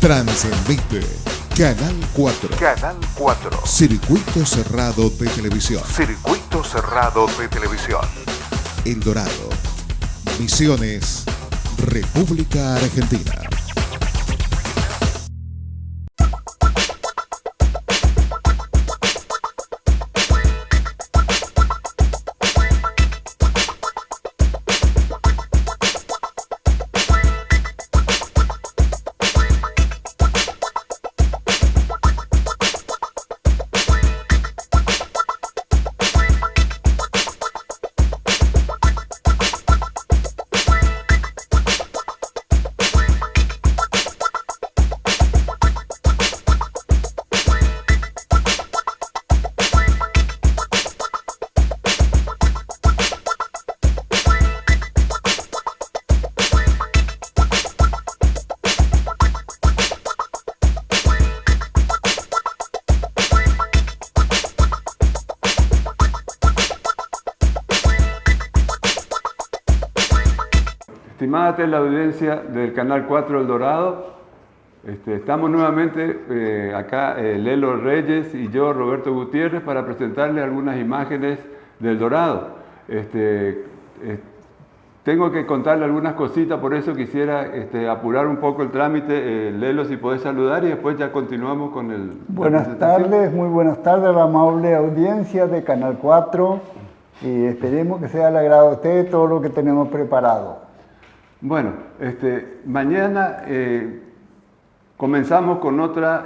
Transmite Canal 4. Canal 4. Circuito cerrado de televisión. Circuito cerrado de televisión. El Dorado. Misiones, República Argentina. Estimada teleaudiencia del Canal 4 El Dorado, estamos nuevamente acá, Lelo Reyes y yo, Roberto Gutiérrez, para presentarles algunas imágenes del Dorado. Tengo que contarle algunas cositas, por eso quisiera apurar un poco el trámite. Lelo, si podés saludar y después ya continuamos con el... Buenas tardes, muy buenas tardes a la amable audiencia de Canal 4 y esperemos que sea al agrado de ustedes todo lo que tenemos preparado. Bueno, mañana comenzamos con otra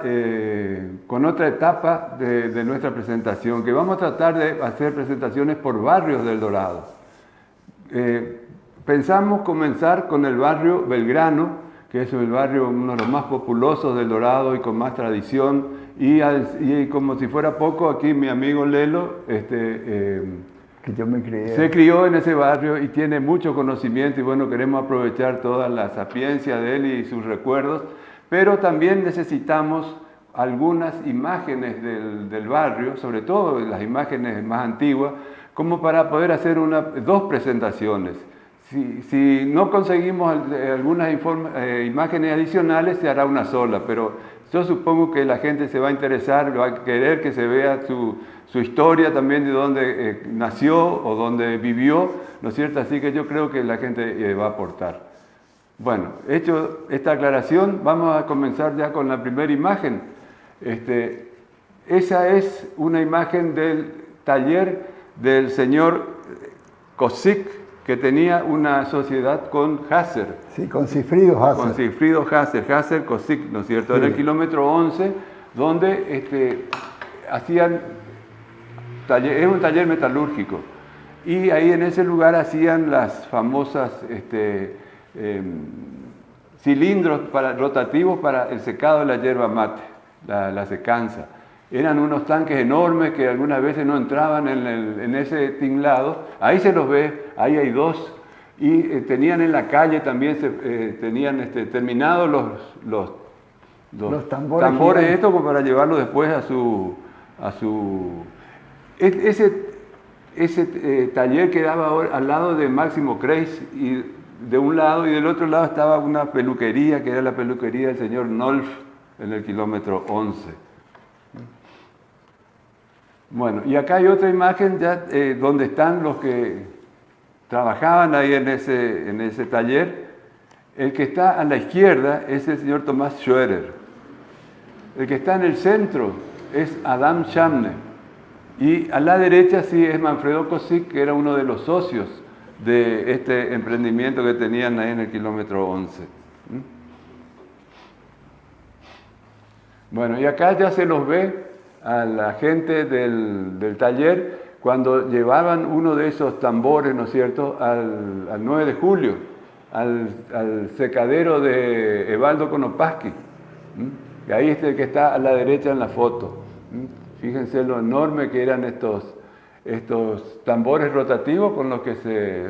etapa de nuestra presentación, que vamos a tratar de hacer presentaciones por barrios del Dorado. Pensamos comenzar con el barrio Belgrano, que es el barrio uno de los más populosos del Dorado y con más tradición, y como si fuera poco, aquí mi amigo Lelo, Que yo me crié. se crió en ese barrio y tiene mucho conocimiento y bueno, queremos aprovechar toda la sapiencia de él y sus recuerdos, pero también necesitamos algunas imágenes del barrio, sobre todo las imágenes más antiguas, como para poder hacer dos presentaciones. Si no conseguimos algunas imágenes adicionales, se hará una sola, pero yo supongo que la gente se va a interesar, va a querer que se vea su historia también de dónde nació o dónde vivió, ¿no es cierto? Así que yo creo que la gente va a aportar. Bueno, hecho esta aclaración, vamos a comenzar ya con la primera imagen. Esa es una imagen del taller del señor Kosick, que tenía una sociedad con Hasser. Sí, con Sigfrido Hasser. Con Sigfrido Hasser, Hasser Kosick, ¿no es cierto? Sí. En el kilómetro 11, donde hacían es un taller metalúrgico, y ahí en ese lugar hacían las famosas cilindros rotativos para el secado de la yerba mate, la secanza. Eran unos tanques enormes que algunas veces no entraban en ese tinglado. Ahí se los ve, ahí hay dos, y tenían en la calle también, tenían terminados los tambores estos como para llevarlo después a su Ese taller quedaba al lado de Máximo Kreis, y de un lado, y del otro lado estaba una peluquería, que era la peluquería del señor Nolf, en el kilómetro 11. Bueno, y acá hay otra imagen ya donde están los que trabajaban ahí en ese taller. El que está a la izquierda es el señor Tomás Schroeder. El que está en el centro es Adam Schamne. Y a la derecha sí es Manfredo Kosick, que era uno de los socios de este emprendimiento que tenían ahí en el kilómetro 11. Bueno, y acá ya se los ve a la gente del taller cuando llevaban uno de esos tambores, ¿no es cierto?, al 9 de julio, al secadero de Evaldo Konopaski. Y ahí es el que está a la derecha en la foto. Fíjense lo enorme que eran estos tambores rotativos con los que se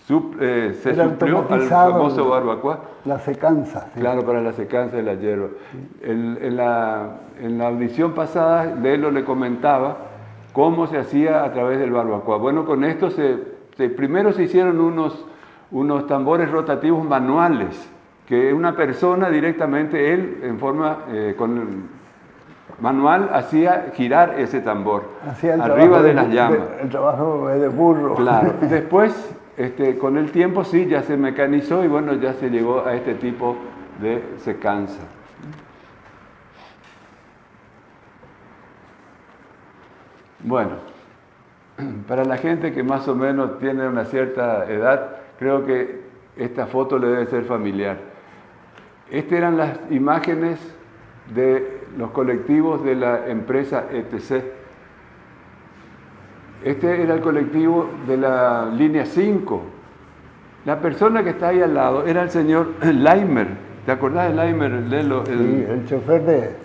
suplió al famoso barbacoa. La secanza. Sí. Claro, para la secanza de la hierba. Sí. En la audición pasada, Lelo le comentaba cómo se hacía a través del barbacoa. Bueno, con esto primero se hicieron unos tambores rotativos manuales, que una persona directamente, él en forma con manual hacía girar ese tambor Hacía el arriba trabajo de las llamas. el trabajo de burro. Claro. Después, con el tiempo sí, ya se mecanizó y bueno, ya se llegó a este tipo de secanza. Bueno, para la gente que más o menos tiene una cierta edad, creo que esta foto le debe ser familiar. Estas eran las imágenes de los colectivos de la empresa ETC. Este era el colectivo de la línea 5. La persona que está ahí al lado era el señor Leimer. ¿Te acordás de Leimer? Sí, el chofer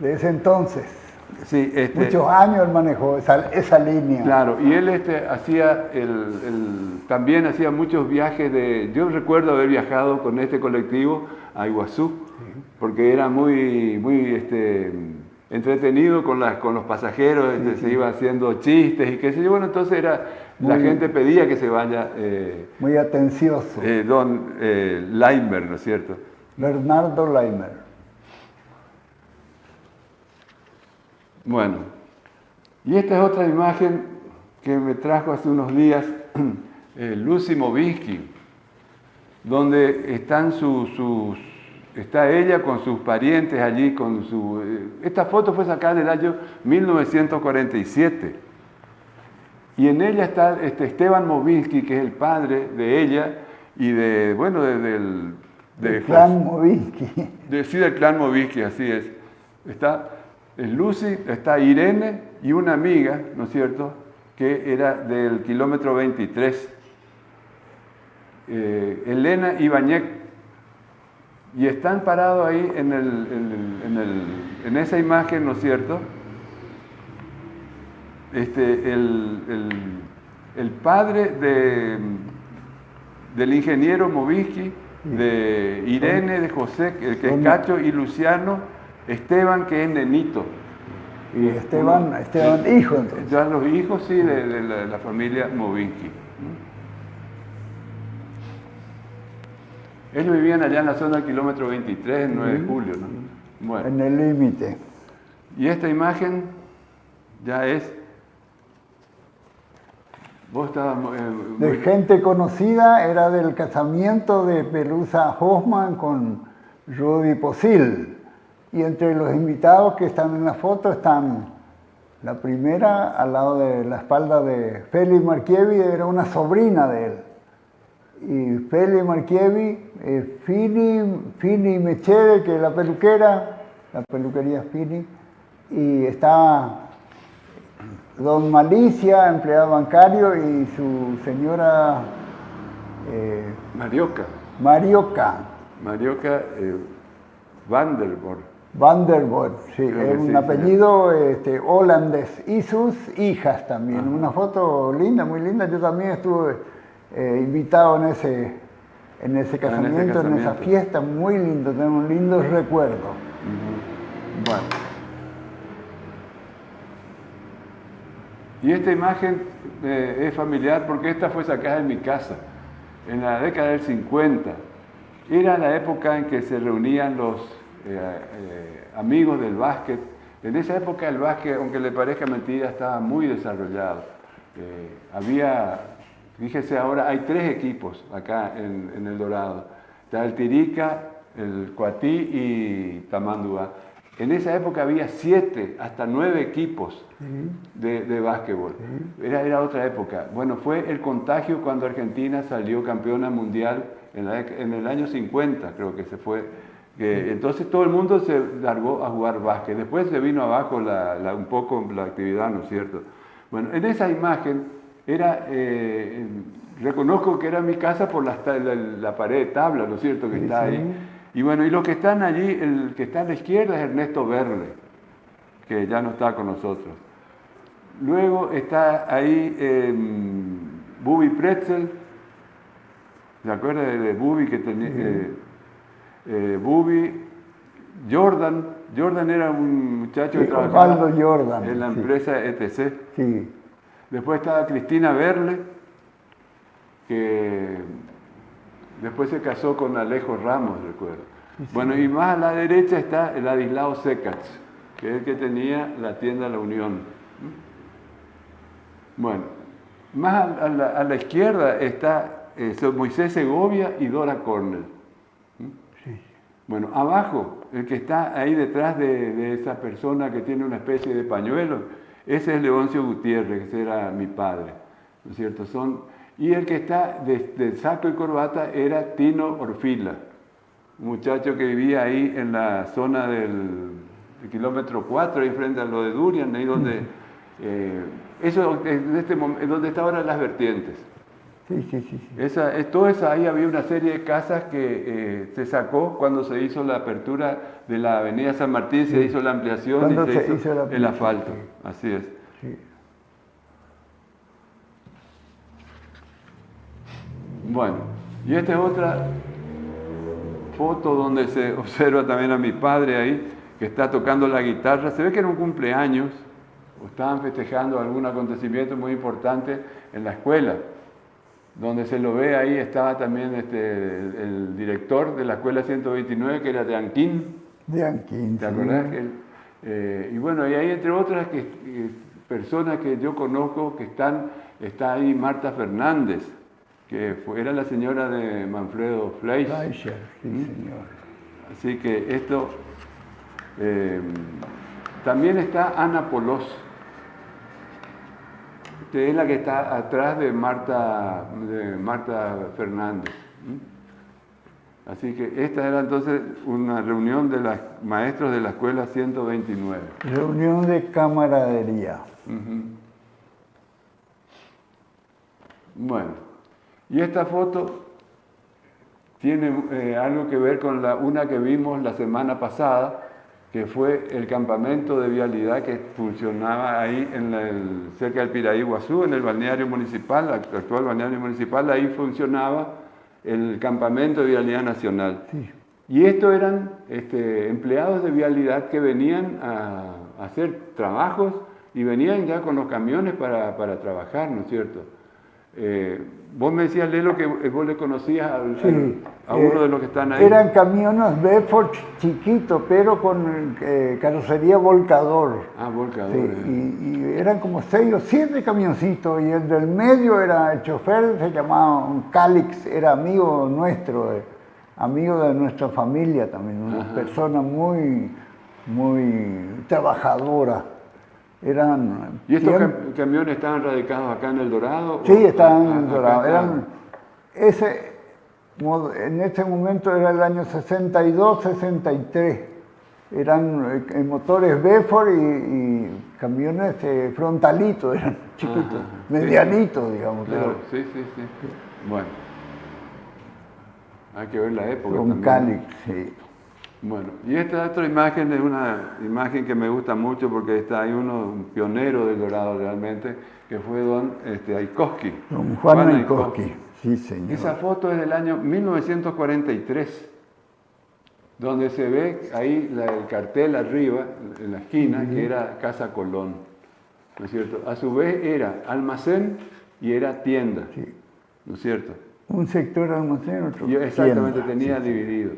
de ese entonces. Sí, Muchos años él manejó esa línea. Claro, y él hacía también hacía muchos viajes yo recuerdo haber viajado con este colectivo a Iguazú, porque era muy entretenido con los pasajeros, se iba haciendo chistes y qué sé yo. Bueno, entonces la gente pedía que se vaya. Muy atencioso. Don Leimer, ¿no es cierto? Bernardo Leimer. Bueno, y esta es otra imagen que me trajo hace unos días Lucy Movinsky, donde están está ella con sus parientes allí, esta foto fue sacada en el año 1947, y en ella está Esteban Movinsky, que es el padre de ella y del clan Movinsky. Sí, del clan Movinsky, así es. Está Lucy, está Irene y una amiga, ¿no es cierto?, que era del kilómetro 23, Elena Ibañez, y están parados ahí en esa imagen, ¿no es cierto?, el padre del ingeniero Movinsky, de Irene, de José, que es Cacho, y Luciano, Esteban, que es nenito. Y Esteban hijo, entonces. Ya los hijos, sí, de la familia Movinsky. Ellos vivían allá en la zona del kilómetro 23, el 9 de julio, ¿no? Bueno. En el límite. Y esta imagen ya es... Vos estabas... de gente conocida, era del casamiento de Pelusa Hoffman con Rudy Posil. Y entre los invitados que están en la foto están la primera al lado de la espalda de Félix Marchievi, era una sobrina de él. Y Félix Marchievi, Fini Mechede, que es la peluquería Fini, y está don Malicia, empleado bancario, y su señora Marioca Vandervoort, sí, es un apellido holandés, y sus hijas también. Ajá. Una foto linda, muy linda. Yo también estuve invitado en ese casamiento, en esa fiesta, muy lindo, tenemos lindos recuerdos. Bueno. Y esta imagen es familiar porque esta fue sacada en mi casa, en la década del 50. Era la época en que se reunían los amigos del básquet. En esa época el básquet, aunque le parezca mentira, estaba muy desarrollado. Fíjese ahora, hay 3 equipos acá en El Dorado. Está el Tirica, el Coatí y Tamanduá. En esa época había 7 hasta 9 equipos de básquetbol. Era otra época. Bueno, fue el contagio cuando Argentina salió campeona mundial en el año 50, creo que se fue. Entonces todo el mundo se largó a jugar básquet. Después se vino abajo un poco la actividad, ¿no es cierto? Bueno, en esa imagen reconozco que era mi casa por la pared de tabla, ¿no es cierto?, que está ahí. Y bueno, y los que están allí, el que está a la izquierda es Ernesto Berle, que ya no está con nosotros. Luego está ahí Bubi Pretzel, ¿se acuerda de Bubi que tenía? Bubi, Jordan era un muchacho que trabajaba en la empresa ETC. Después se casó con Alejo Ramos, recuerdo. Bueno, y más a la derecha está el Ladislao Secats, que es el que tenía la tienda La Unión. Bueno, más a la izquierda está son Moisés Segovia y Dora Cornell. Bueno, abajo, el que está ahí detrás de esa persona que tiene una especie de pañuelo, ese es Leoncio Gutiérrez, que era mi padre, ¿no es cierto? Y el que está de saco y corbata era Tino Orfila, un muchacho que vivía ahí en la zona del kilómetro 4, ahí frente a lo de Durian, ahí donde, eso es donde está ahora Las Vertientes. Sí. Toda esa, ahí había una serie de casas que se sacó cuando se hizo la apertura de la avenida San Martín, se hizo la ampliación Cuando y se hizo el asfalto. Así es. Sí. Bueno, y esta es otra foto donde se observa también a mi padre ahí, que está tocando la guitarra. Se ve que era un cumpleaños, o estaban festejando algún acontecimiento muy importante en la escuela. Donde se lo ve ahí estaba también el director de la escuela 129, que era de Anquín. De Anquín, ¿Te acordás? Y bueno, y hay entre otras personas que yo conozco que está ahí Marta Fernández, que era la señora de Manfredo Fleischer, sí, señor. Así que esto... también está Ana Polós, que es la que está atrás de Marta Fernández. Así que esta era entonces una reunión de los maestros de la escuela 129. Reunión de camaradería. Bueno, y esta foto tiene algo que ver con una que vimos la semana pasada, que fue el campamento de vialidad que funcionaba ahí cerca del Piraí Guazú, en el balneario municipal, el actual balneario municipal. Ahí funcionaba el campamento de vialidad nacional. Sí. Y estos eran empleados de vialidad que venían a hacer trabajos y venían ya con los camiones para trabajar, ¿no es cierto? Vos me decías, Lelo, que vos le conocías a uno de los que están ahí. Eran camiones Bedford chiquitos, pero con carrocería volcador. Ah, volcador. Sí, y eran como 6 o 7 camioncitos, y el del medio era el chofer, se llamaba un Calix, era amigo nuestro, amigo de nuestra familia también, una persona muy trabajadora. ¿Y estos camiones estaban radicados acá en El Dorado? Sí, estaban en El Dorado. En ese momento era el año 62, 63. Eran motores Bedford y camiones frontalitos, eran chiquitos, medianitos, digamos. Claro, sí. Bueno, hay que ver la época con también. Calix, sí. Bueno, y esta otra imagen es una imagen que me gusta mucho porque está ahí un pionero del Dorado realmente, que fue don Aykoski. Don Juan Aykoski, sí señor. Esa foto es del año 1943, donde se ve ahí el cartel arriba, en la esquina, que era Casa Colón, ¿no es cierto? A su vez era almacén y era tienda, ¿no es cierto? Un sector almacén, otro tienda. Exactamente, tenía dividido.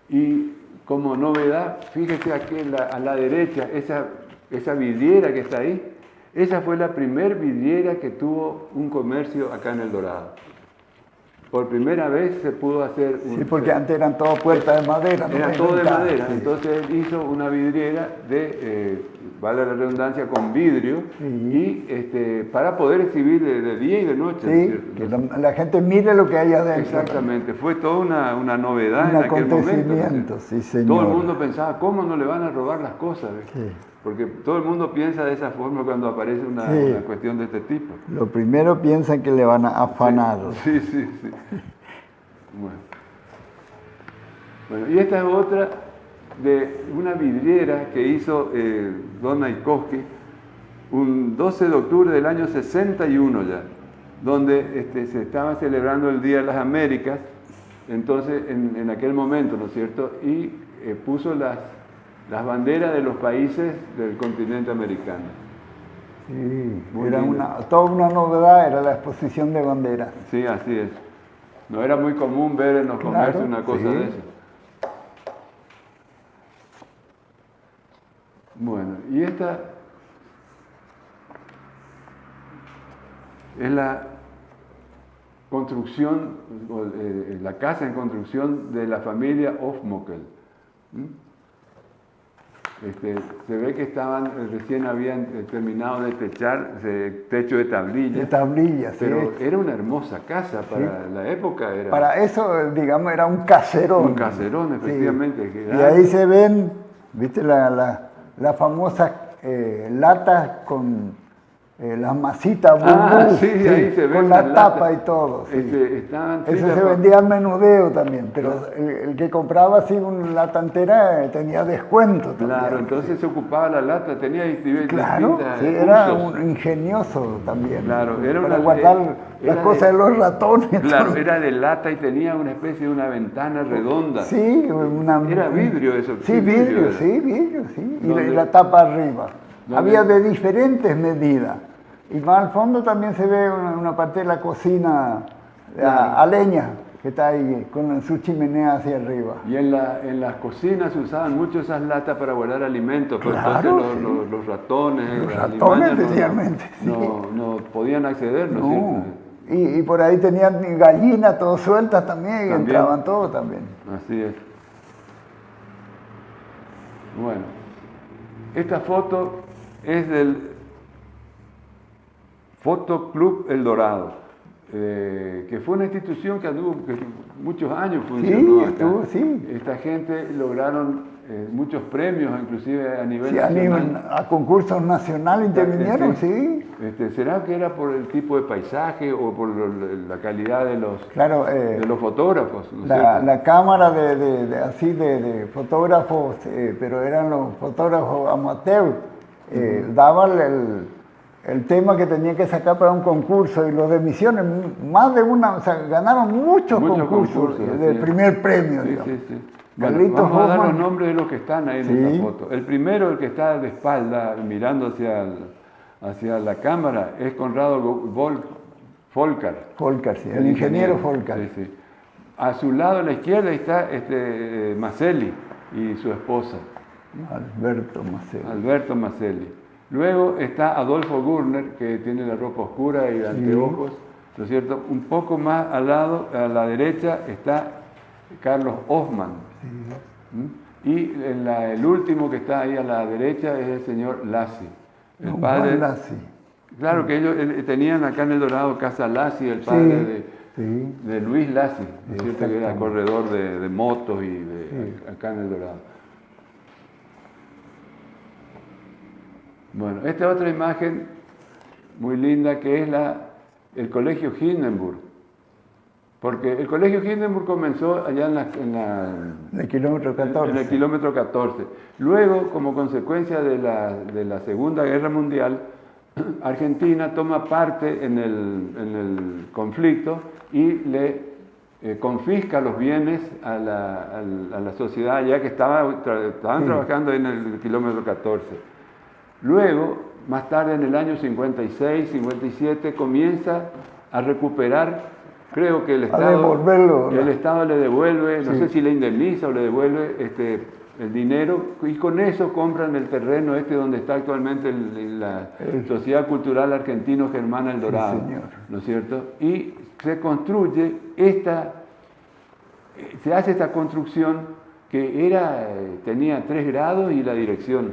Y como novedad, fíjese aquí a la derecha, esa vidriera que está ahí, esa fue la primer vidriera que tuvo un comercio acá en El Dorado. Por primera vez se pudo hacer Sí, porque antes eran todas puertas de madera. Era todo de madera, sí. Entonces él hizo una vidriera vale la redundancia, con vidrio, y para poder exhibir de día y de noche. Sí, que la gente mire lo que hay adentro. Exactamente, fue toda una novedad en aquel momento. Sí, señor. Todo el mundo pensaba, ¿cómo no le van a robar las cosas? Sí. Porque todo el mundo piensa de esa forma cuando aparece una cuestión de este tipo. Lo primero piensan que le van a afanar. Sí. Bueno, y esta es otra de una vidriera que hizo don Aykoski un 12 de octubre del año 61 ya, donde se estaba celebrando el Día de las Américas, entonces en aquel momento, ¿no es cierto? Y puso las banderas de los países del continente americano. Sí, era toda una novedad, era la exposición de banderas. Sí, así es. no era muy común ver en los comercios una cosa de eso. Bueno, y esta es la construcción, la casa en construcción de la familia Hofmöckel. Se ve que recién habían terminado de techar, techo de tablilla. De tablilla, sí. Pero era una hermosa casa para la época. Para eso, digamos, era un caserón. Un caserón, efectivamente. Sí. Y ahí se ven, viste, la famosa lata con las masitas bambú, sí, ahí se ven con la las tapa latas. y todo. Sí. Eso se por- vendía al menudeo también, pero el que compraba así una lata entera tenía descuento también. Claro, entonces se ocupaba la lata, tenía Claro, distintas sí, era usos. un ingenioso también. Claro, era para una- guardar era las cosas de- de los ratones. Claro, todo. era de lata y tenía una especie de una ventana redonda. Sí, Era vidrio eso. Sí, vidrio, era. sí, vidrio, sí. Y ¿Dónde? la tapa arriba. ¿Dónde? Había de diferentes medidas. Y más al fondo también se ve una parte de la cocina a leña, que está ahí con su chimenea hacia arriba. Y en las cocinas se usaban mucho esas latas para guardar alimentos, pero Claro, entonces los ratones, Los las ratones alimañas especialmente, sí. no podían acceder, ¿no es No. cierto? Y por ahí tenían gallinas todas sueltas también, y También. entraban todos también. Así es. Bueno, esta foto es del Foto Club El Dorado, que fue una institución que anduvo muchos años funcionó acá. estuvo, sí. Esta gente lograron muchos premios, inclusive a nivel Sí, nacional. a concursos nacionales intervinieron, sí. ¿Será que era por el tipo de paisaje o por la calidad de los, Claro, de los fotógrafos? ¿no es la cierto? cámara de fotógrafos, pero eran los fotógrafos amateur, daban el tema que tenía que sacar para un concurso, y los de Misiones, más de una, o sea, ganaron muchos concursos así de es. primer premio, Sí, digamos. sí, sí. Bueno, Carlitos vamos a dar los Hoffman. nombres de los que están ahí en Sí. esa foto. El primero, el que está de espalda, mirando hacia la cámara, es Conrado Folcar. Folcar, sí, el ingeniero Folcar. Sí, sí. A su lado, a la izquierda, está Maselli y su esposa, Alberto Macedo. Alberto Maselli. Luego está Adolfo Gurner, que tiene la ropa oscura y anteojos, ¿no es cierto? Un poco más al lado, a la derecha, está Carlos Hoffman. Y el último que está ahí a la derecha es el señor Lassi, el Don padre. Juan Lassi. Claro que ellos tenían acá en El Dorado Casa Lassi, el padre de Luis Lassi, ¿no es cierto? Que era corredor de motos y acá en El Dorado. Bueno, esta otra imagen muy linda que es el Colegio Hindenburg. Porque el Colegio Hindenburg comenzó allá En el kilómetro 14. en el kilómetro 14. Luego, como consecuencia de la Segunda Guerra Mundial, Argentina toma parte en el conflicto y le confisca los bienes a la sociedad, ya que estaban trabajando en el kilómetro 14. Luego, más tarde, en el año 56, 57, comienza a recuperar, creo que el devolverlo, ¿no? Estado le devuelve, no sé si le indemniza o le devuelve el dinero, y con eso compran el terreno donde está actualmente la Sociedad Cultural Argentino-Germana El Dorado, señor. ¿no es cierto? Y se construye se hace esta construcción que tenía 3 grados y la dirección.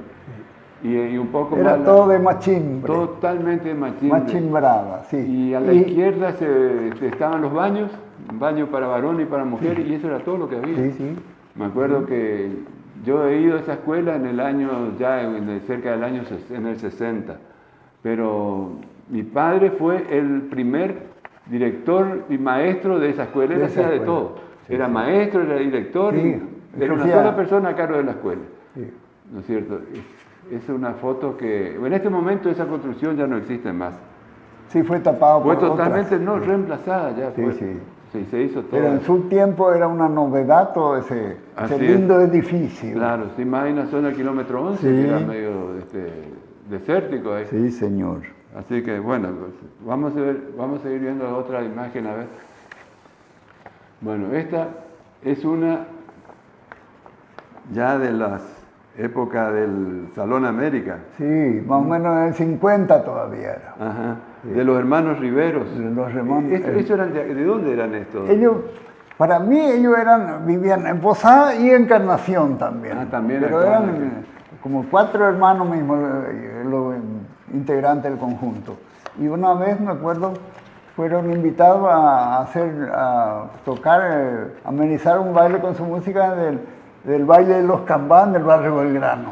Y un poco Era más todo de machimbre. totalmente de machimbre. Machimbrada, sí. Y a la izquierda estaban los baños, un baño para varón y para mujer, y eso era todo lo que había. Sí, sí. Me acuerdo que yo he ido a esa escuela en el año, cerca del año, en el 60, pero mi padre fue el primer director y maestro de esa escuela, él hacía de todo. Sí, era maestro, era director, Sí, era una hacía- sola persona a cargo de la escuela. Sí. ¿No es cierto? Es una foto que, en este momento esa construcción ya no existe más. Sí, fue tapado Fue por totalmente otras. reemplazada ya. Sí, fue. sí. Sí, se hizo todo. Pero en su tiempo era una novedad todo ese Así lindo edificio. Claro, sí, más hay una zona del kilómetro 11 Sí. que era medio desértico ahí. Sí, señor. Así que bueno, pues, vamos a seguir viendo otra imagen, a ver. Bueno, esta es una ya de las épocas del Salón América. Sí, más o menos en el 50 todavía era. Ajá. De los hermanos Riveros. De los hermanos, ¿Eso eran ¿de dónde eran estos? Ellos, para mí, ellos vivían en Posada y Encarnación también. Ah, también. Pero acá, eran como 4 hermanos mismos los integrantes del conjunto. Y una vez, me acuerdo, fueron invitados a tocar, amenizar un baile con su música del baile de los Cambán del barrio Belgrano.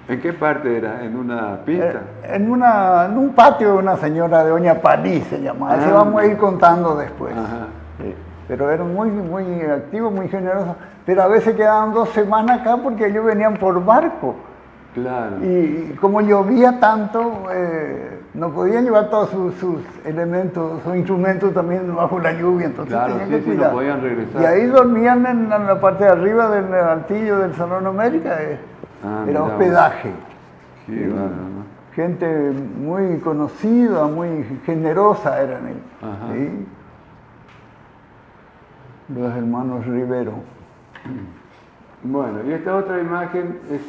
¿En qué parte era? ¿En una pista? En un patio de una señora de Doña París se llamaba. Así vamos a ir contando después. Ajá. Sí. Pero eran muy activos, muy generosos. Pero a veces quedaban 2 semanas acá porque ellos venían por barco. Claro. Y como llovía tanto, no podían llevar todos sus elementos, sus instrumentos también bajo la lluvia, entonces Claro, tenían sí, que sí, cuidar. no podían regresar. Y ahí dormían en la parte de arriba del altillo del Salón América, Ah, era mirá, hospedaje. Qué bárbaro, ¿no? Gente muy conocida, muy generosa eran ellos. Ajá. ¿Sí? Los hermanos Rivero. Bueno, y esta otra imagen es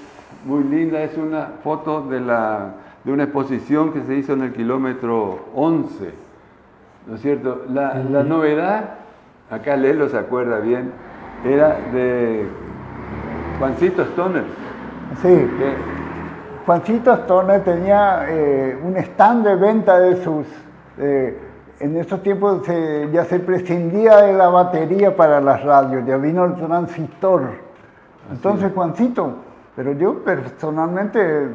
muy linda, es una foto de una exposición que se hizo en el kilómetro 11, ¿no es cierto? La novedad, acá Lelo se acuerda bien, era de Juancito Stoner. Sí. que- Juancito Stoner tenía un stand de venta de sus... en estos tiempos ya se prescindía de la batería para las radios, ya vino el transistor. Entonces Juancito, pero yo personalmente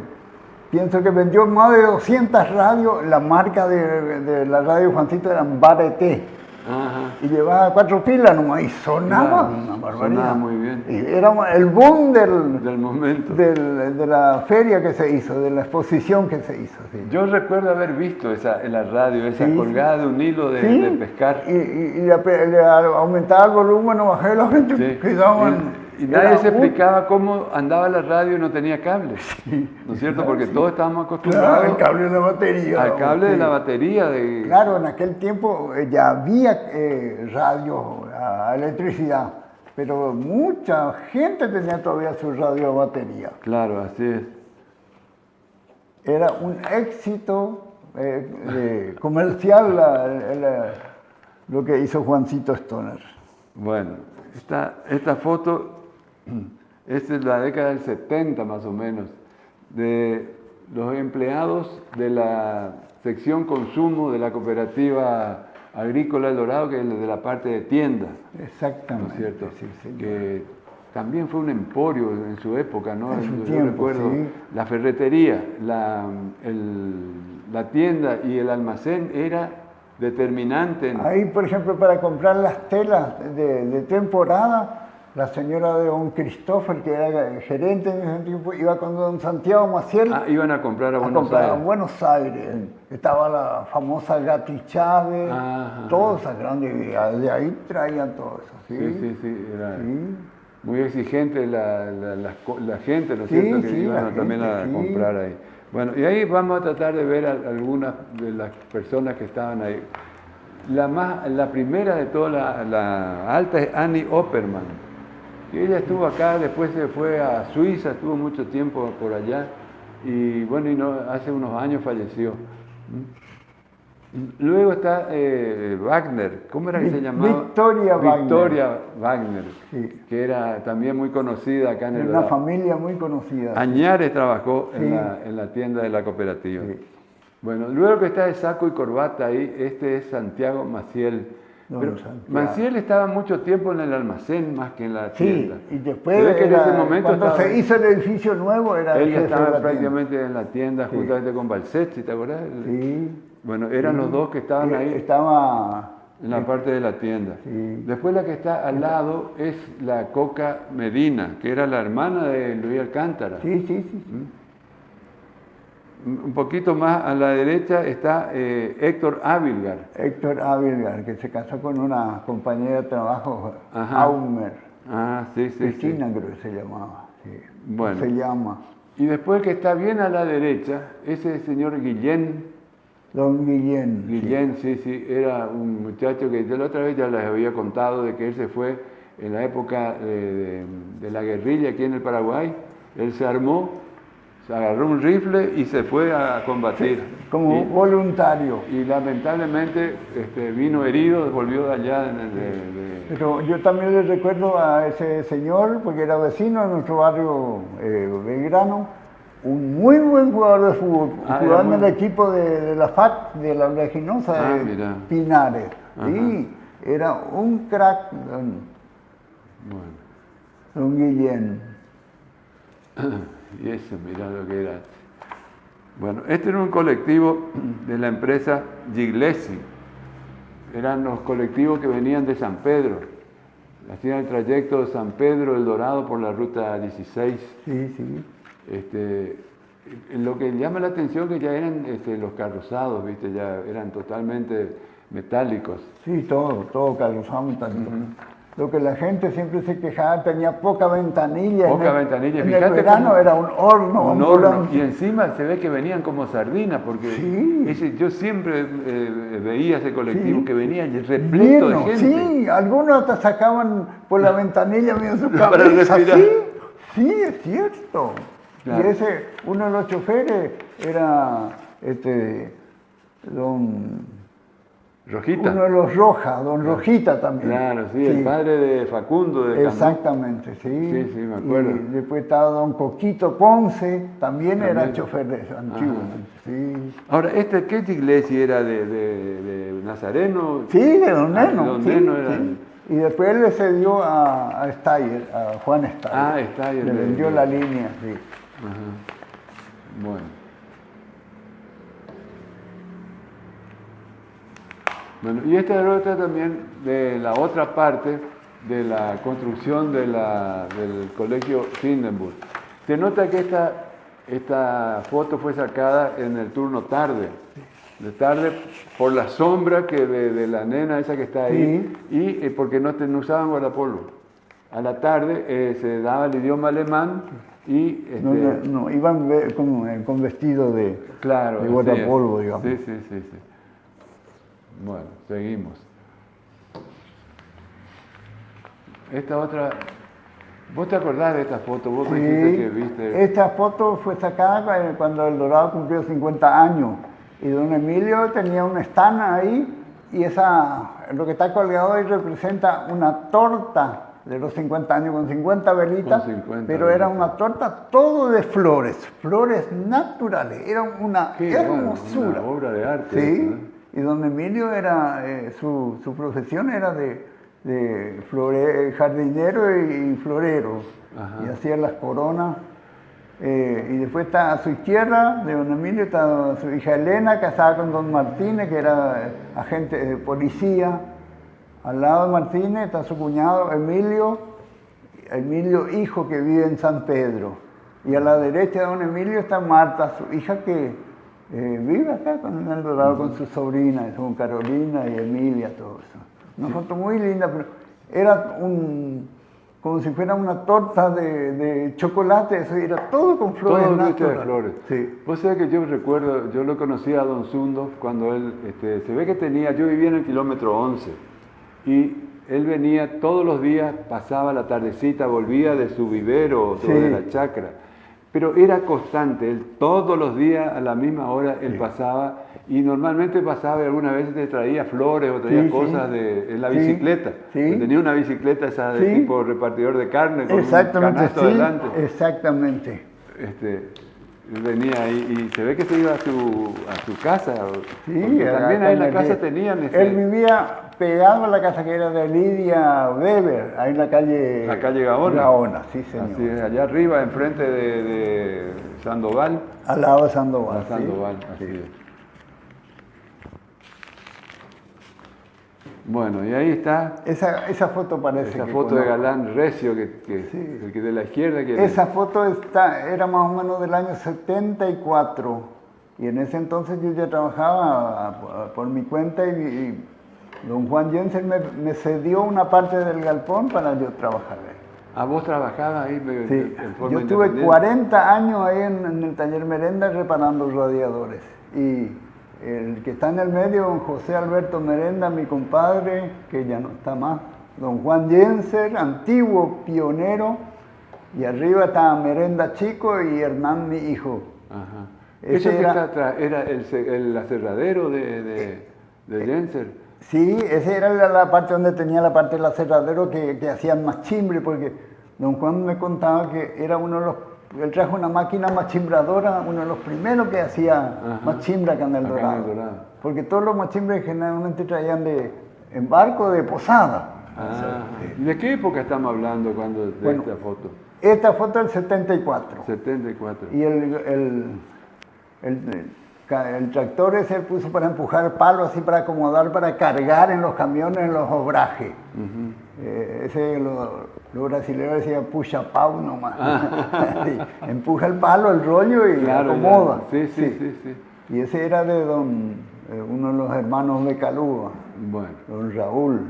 pienso que vendió más de 200 radios, la marca de la radio Juancito eran Bareté. Ajá. Y llevaba 4 pilas nomás y sonaba Claro, una barbaridad. sonaba muy bien. Y era el boom Del momento. de la feria que se hizo, de la exposición que se hizo. Sí. Yo recuerdo haber visto en la radio, esa Sí, colgada de un hilo de Sí, pescar. Y le aumentaba el volumen, no bajaba la gente, Sí. quedaban... Y nadie era se explicaba cómo andaba la radio y no tenía cables, ¿no es cierto? Porque todos estábamos acostumbrados Claro, el cable de la batería. al cable de sí. la batería. Claro, en aquel tiempo ya había radio a electricidad, pero mucha gente tenía todavía su radio a batería. Claro, así es. Era un éxito comercial lo que hizo Juancito Stoner. Bueno, esta foto es de la década del 70 más o menos, de los empleados de la sección consumo de la cooperativa agrícola El Dorado, que es de la parte de tienda, Exactamente. ¿no es cierto? Sí, señor. Que también fue un emporio en su época, ¿no? En su Yo tiempo, recuerdo sí. la ferretería, la tienda y el almacén era determinante. Ahí, por ejemplo, para comprar las telas de temporada, la señora de don Christopher, que era gerente en ese tiempo, iba con don Santiago Maciel Iban a comprar a Buenos comprar Aires. a Buenos Aires. Estaba la famosa Gatti Chávez, Ajá. todas esas grandes, de ahí traían todo eso. Sí, Sí, era Sí. muy exigente la gente, ¿no es Sí, cierto? Que sí, iban la también gente, a sí. comprar ahí. Bueno, y ahí vamos a tratar de ver algunas de las personas que estaban ahí. La primera de todas, la alta, es Annie Opperman. Y ella estuvo acá, después se fue a Suiza, estuvo mucho tiempo por allá y bueno, hace unos años falleció. Luego está Wagner, ¿cómo era que se llamaba? Victoria Wagner. Victoria Wagner, Sí. que era también muy conocida acá en Era el una Dorado. familia muy conocida. Añares trabajó Sí. en la tienda de la cooperativa. Sí. Bueno, luego que está de saco y corbata ahí, este es Santiago Maciel. Don Pero Santiago. Maciel estaba mucho tiempo en el almacén más que en la Sí, tienda. y después, Se ve que en era- ese momento cuando estaba- se hizo el edificio nuevo, era el Él jefe de estaba la tienda. prácticamente en la tienda Sí. juntamente con Balsetti, ¿te acuerdas? Sí. Bueno, eran los dos que estaban Y ahí Estaba... en la parte de la tienda. Sí. Después la que está al lado es la Coca Medina, que era la hermana de Luis Alcántara. Sí, sí. Un poquito más a la derecha está Héctor Avilgar. Héctor Avilgar, que se casó con una compañera de trabajo, Ajá. Aumer. Ah, sí. Cristina creo que se llamaba. Sí. Bueno. Se llama. Y después que está bien a la derecha, ese señor Guillén, Don Guillén. Guillén, sí, era un muchacho que yo la otra vez ya les había contado de que él se fue en la época de la guerrilla aquí en el Paraguay. Él se armó, se agarró un rifle y se fue a combatir. Sí, como voluntario. Y lamentablemente vino herido, volvió de allá. Pero yo también le recuerdo a ese señor, porque era vecino de nuestro barrio Belgrano, un muy buen jugador de fútbol, jugaba en el equipo de la FAC, de la Oleaginosa de Pinares. Y era un crack, don Guillén. Y eso, mirá lo que era. Bueno, este era un colectivo de la empresa Giglesi. Eran los colectivos que venían de San Pedro. Hacían el trayecto de San Pedro, El Dorado, por la ruta 16. Sí. Lo que llama la atención es que ya eran los carrozados, ¿viste? Ya eran totalmente metálicos. Sí, todo carrozado metálico. Lo que la gente siempre se quejaba, tenía poca ventanilla. En el verano era un horno. Un horno. Y encima se ve que venían como sardinas, porque yo siempre veía ese colectivo que venía repleto de gente. Sí, algunos hasta sacaban por la ventanilla medio su cabeza. Para respirar. Sí, es cierto. Claro. Y uno de los choferes era don... Rojita. Uno de los Rojas, don Rojita también. Claro, sí, el padre de Facundo de Exactamente, sí. Sí, me acuerdo. Y después estaba don Coquito Ponce, también era chofer de eso, antiguo. Sí. Ahora, ¿qué iglesia era de Nazareno? Sí, de don Neno. Don Neno era... Y después él le cedió a Steyer, a Juan Steyer. Steyer. Le vendió la línea, sí. Bueno, y esta era otra también de la otra parte de la construcción del colegio Hindenburg. Se nota que esta foto fue sacada en el turno tarde, por la sombra de la nena esa que está ahí, y porque no usaban guardapolvo. A la tarde se daba el idioma alemán y... No, iban con vestido de guardapolvo, digamos. Sí. Bueno, seguimos. Esta otra... ¿Vos te acordás de esta foto? Vos me dijiste que viste... Esta foto fue sacada cuando El Dorado cumplió 50 años. Y don Emilio tenía una estana ahí y lo que está colgado ahí representa una torta de los 50 años con 50 velitas, pero era una torta todo de flores naturales. Era una hermosura. Una obra de arte. Sí. Y don Emilio era, su profesión era de jardinero y florero. Y hacía las coronas. Y después está a su izquierda de don Emilio, está su hija Elena, casada con don Martínez, que era agente de policía. Al lado de Martínez está su cuñado Emilio hijo, que vive en San Pedro. Y a la derecha de don Emilio está Marta, su hija, que vive acá en El Dorado con sus sobrinas, con Carolina y Emilia, todo eso. Una foto muy linda, pero era como si fuera una torta de chocolate, eso era todo con flores naturales. De flores. Sí. Vos sabés que yo recuerdo, yo lo conocí a don Zundo cuando él, se ve que yo vivía en el kilómetro 11 y él venía todos los días, pasaba la tardecita, volvía de su vivero o de la chacra. Pero era constante, él todos los días a la misma hora él pasaba y normalmente pasaba y algunas veces te traía flores o traía cosas en la bicicleta. Tenía una bicicleta esa de tipo repartidor de carne con un canasto adelante. Exactamente. Venía ahí y se ve que se iba a su casa. Sí, también ahí en la casa tenían... Él vivía pegado a la casa que era de Lidia Weber, ahí en la calle... La calle Gaona. Gaona, sí, señor. Así es, allá arriba, enfrente de Sandoval. Al lado de Sandoval. Sandoval, así es. Bueno, y ahí está. Esa foto parece. Esa foto de Galán Recio, el que de la izquierda. Esa foto era más o menos del año 74. Y en ese entonces yo ya trabajaba por mi cuenta y don Juan Jensen me cedió una parte del galpón para yo trabajar ahí. ¿Ah, vos trabajabas ahí? Sí, yo estuve 40 años ahí en el taller Merenda reparando radiadores. Y el que está en el medio, don José Alberto Merenda, mi compadre, que ya no está más, don Juan Jenser, antiguo pionero, y arriba está Merenda chico y Hernán mi hijo. Ajá. Ese ¿Eso que era- está atrás era el aserradero de Jenser? Sí, esa era la parte donde tenía la parte del aserradero que hacían machimbre, porque don Juan me contaba que era uno de los, él trajo una máquina machimbradora, uno de los primeros que hacía Ajá. machimbre acá en el Acá en Dorado. el Dorado. Porque todos los machimbres generalmente traían en barco de posada. Ah, ¿de qué época estamos hablando cuando de Bueno, esta foto? Esta foto del 74. 74. Y el tractor ese puso para empujar palos, así para acomodar, para cargar en los camiones, en los obrajes. Ese los brasileños decían puxa pau nomás. Sí, empuja el palo, el rollo y Claro, acomoda. ya. Sí. Y ese era de uno de los hermanos de Calúa, Bueno, don Raúl.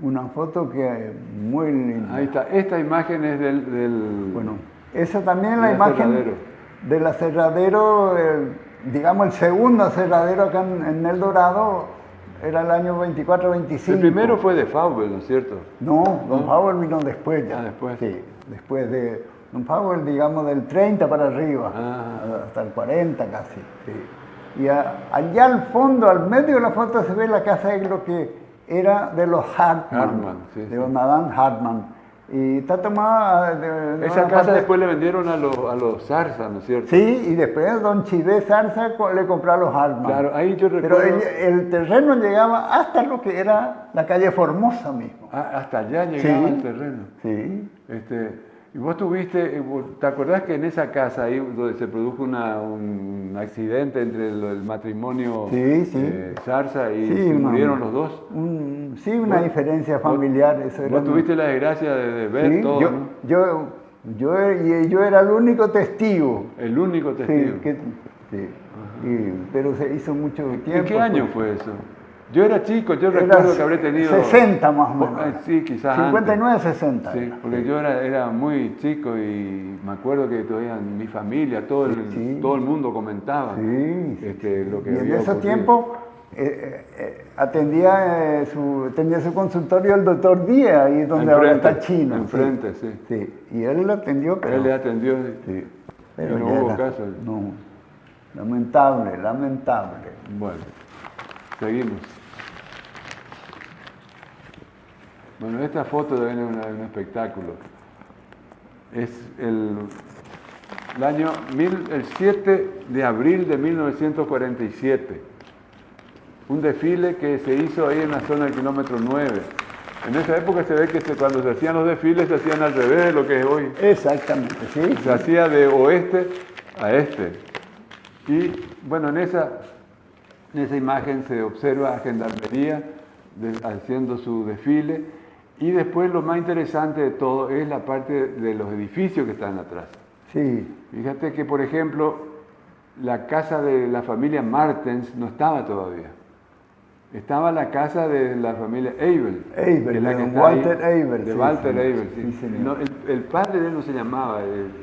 Una foto que muy linda. ahí está. Esta imagen es del Bueno, esa también es la del imagen aserradero. del aserradero, digamos el segundo aserradero acá en El Dorado, era el año 24-25. El primero fue de Faubel, ¿no es cierto? No, don Powell vino después ya. Ah, después. Sí, después de don Powell, digamos del 30 para arriba, Ah. hasta el 40 casi. Sí. Y allá al fondo, al medio de la foto, se ve la casa de lo que era de los Hartman, Hartman, sí, de sí. don Adán Hartman. Y está tomada de Esa una casa parte- después le vendieron a los Zarza, ¿no es cierto? Sí, y después don Chivé Zarza le compró a los Hartman. Claro, ahí yo Pero recuerdo... el terreno llegaba hasta lo que era la calle Formosa mismo. Ah, hasta allá llegaba Sí. el terreno. Sí, Y vos tuviste, ¿te acordás que en esa casa ahí donde se produjo un accidente entre el matrimonio Sí, sí. Zarza y Sí, se una- murieron los dos? sí, una Vos- diferencia familiar. Eso era Vos tuviste la desgracia de ver sí, todo, ¿no? yo era el único testigo. El único Sí, testigo. pero se hizo mucho tiempo. ¿En qué año fue eso? Yo era chico, yo Era recuerdo que habré tenido... 60 más o menos. Sí, quizás 59, 60. Sí, era. porque yo era muy chico y me acuerdo que todavía mi familia, todo Sí. el mundo comentaba Sí, lo que y en había ese ocurrido. tiempo atendía su consultorio el doctor Díaz, ahí donde ahora Enfrente, está Chino. enfrente, sí. Sí, y él lo atendió, pero, Él le atendió. sí, y no ya hubo caso. No, lamentable, lamentable. Bueno, seguimos. Bueno, esta foto también es un espectáculo. Es el 7 de abril de 1947. Un desfile que se hizo ahí en la zona del kilómetro 9. En esa época se ve que cuando se hacían los desfiles se hacían al revés de lo que es hoy. Exactamente, sí. Se hacía de oeste a este. Y bueno, en esa imagen se observa a Gendarmería haciendo su desfile. Y después lo más interesante de todo es la parte de los edificios que están atrás. Sí, Fíjate que, por ejemplo, la casa de la familia Martens no estaba todavía. Estaba la casa de la familia Abel. Abel, que es la de que don está ahí, Walter Abel, De sí, Walter sí, Abel, sí. sí, señor. No, el padre de él no se llamaba,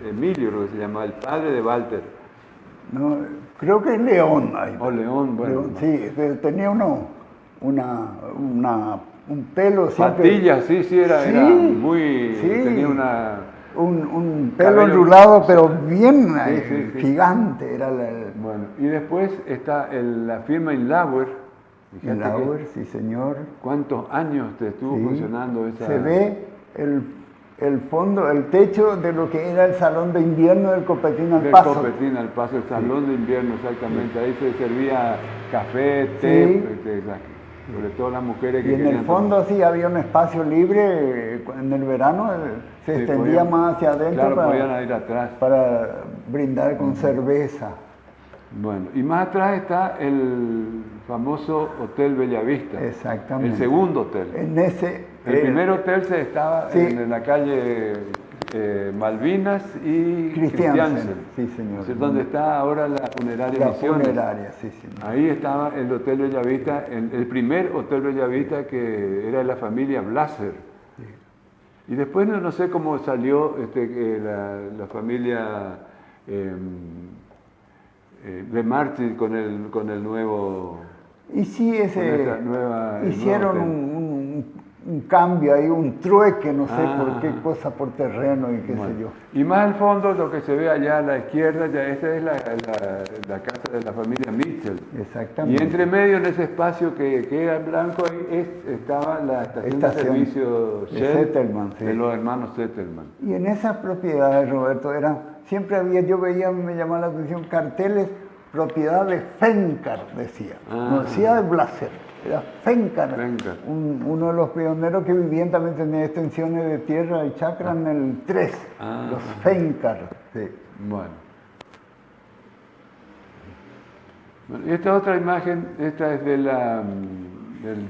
Emilio creo que se llamaba, el padre de Walter. no, creo que es León ahí. O León, bueno. León, sí, pero tenía un pelo siempre. Patillas, sí, era muy... sí. Tenía una... Un pelo Cabello- enrulado, pero bien sí. gigante. Era Bueno, y después está la firma Inlauer. Fíjate el que- Lauer, sí señor. ¿Cuántos años te estuvo Sí. funcionando esa...? Se ve el fondo, el techo de lo que era el salón de invierno del Copetín al Del Paso. Copetín al Paso, el salón de invierno, exactamente. Ahí se servía café, Sí. té, sobre todo las mujeres que Y en el querían fondo sí había un espacio libre, en el verano se Sí, extendía podían- más hacia adentro Claro, podían ir atrás. para brindar con cerveza. Bueno, y más atrás está el famoso Hotel Bellavista. Exactamente. El segundo hotel. En ese, El primer hotel se estaba sí. en la calle Malvinas y Christiansen, sí, señor. Es donde está ahora la funeraria la Misiones. funeraria, sí, señor. Ahí estaba el Hotel Bellavista, el primer Hotel Bellavista que era de la familia Blaser. Y después no sé cómo salió la familia de Marchi con el nuevo... Y sí, con esa nueva, hicieron nuevo un cambio ahí, un trueque, no sé Ah. por qué cosa, por terreno y qué Bueno, sé yo. y más al fondo, lo que se ve allá a la izquierda, ya esa es la casa de la familia Mitchell. Exactamente. Y entre medio, en ese espacio que queda en blanco, ahí estaba la estación de servicio de Shell Zettelman, sí. de los hermanos Zettelman. Y en esas propiedades, Roberto, siempre había, yo veía, me llamaba la atención, carteles, propiedad de Fencar, decía. Ah. No decía de Blaser, era Fencar. Fencar. Uno de los pioneros que vivían también tenía extensiones de tierra y chacra en el 3, Ah. los Fencar. Sí. Bueno. Y esta otra imagen, esta es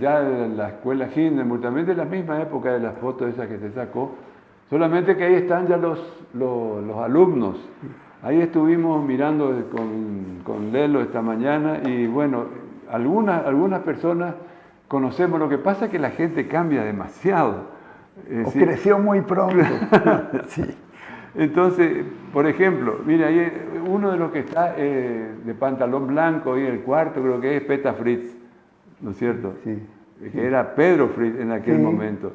ya de la escuela Hindenburg, también de la misma época de las fotos esas que se sacó, solamente que ahí están ya los alumnos. Ahí estuvimos mirando con Lelo esta mañana y bueno, algunas personas conocemos, lo que pasa es que la gente cambia demasiado. O Sí. creció muy pronto. Sí. Entonces, por ejemplo, mira, ahí uno de los que está de pantalón blanco, ahí el cuarto creo que es Peta Fritz, ¿no es cierto? Sí. Que era Pedro Fritz en aquel Sí. momento.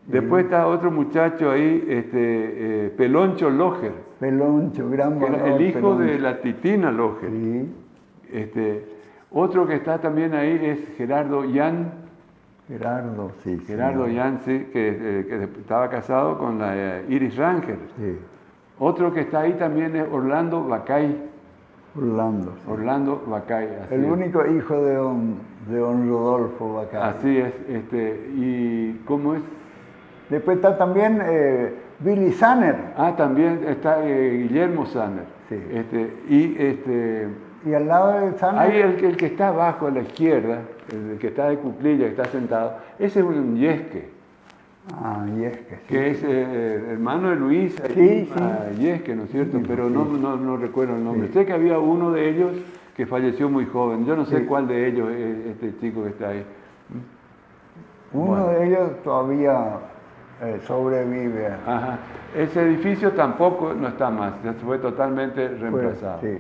Después está otro muchacho ahí, Peloncho Loger, Peloncho, gran que era valor, el hijo Peloncho. de la Titina Loger. Sí. Otro que está también ahí es Gerardo Jan, Gerardo, sí. Gerardo señor. Jan, sí, que estaba casado con la Iris Ranger. Sí. Otro que está ahí también es Orlando Bacay. Orlando. Sí. Orlando Bacay. Así El es. único hijo de don Rodolfo Bacay. Así es. ¿Y cómo es? Después está también Billy Sanner. Ah, también está Guillermo Sanner. Sí. Y Y al lado de Sanner, ahí el que está abajo a la izquierda, el que está de cuclilla, que está sentado, ese es un Yesque, Yesque, sí. que es hermano de Luisa Sí, y Yesque, ¿no es cierto? Sí, Pero sí. no recuerdo el nombre. Sí. Sé que había uno de ellos que falleció muy joven. Yo no sé Sí. cuál de ellos es este chico que está ahí. Uno Bueno. de ellos todavía sobrevive. Ajá. Ese edificio tampoco no está más, ya fue totalmente Pues, reemplazado. sí.